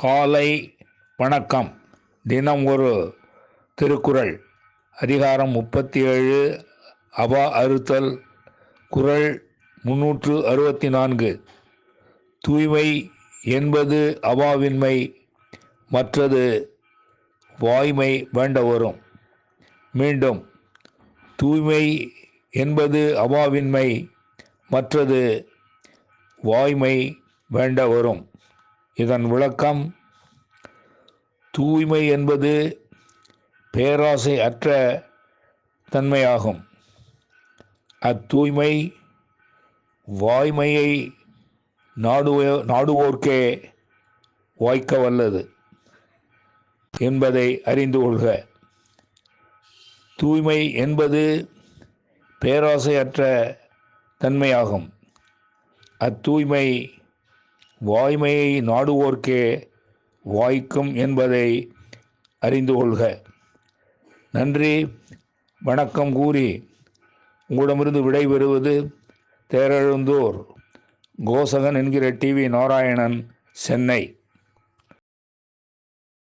காலை வணக்கம். தினம் ஒரு திருக்குறள். அதிகாரம் 37, அவா அறுத்தல். குறள் 364. தூய்மை என்பது அவாவின்மை, மற்றது வாய்மை வேண்ட வரும். மீண்டும், தூய்மை என்பது அவாவின்மை, மற்றது வாய்மை வேண்ட வரும். இதன் விளக்கம்: தூய்மை என்பது பேராசை அற்ற தன்மையாகும். அத்தூய்மை வாய்மையை நாடுவோர்க்கே வாய்க்க வல்லது என்பதை அறிந்து கொள்க. தூய்மை என்பது பேராசை அற்ற தன்மையாகும். அத்தூய்மை வாய்மையை நாடுவோர்க்கே வாய்க்கும் என்பதை அறிந்து கொள்க. நன்றி, வணக்கம் கூறி உங்களிடமிருந்து விடைபெறுவது தேரெழுந்தூர் கோசகன் என்கிற டிவி நாராயணன், சென்னை.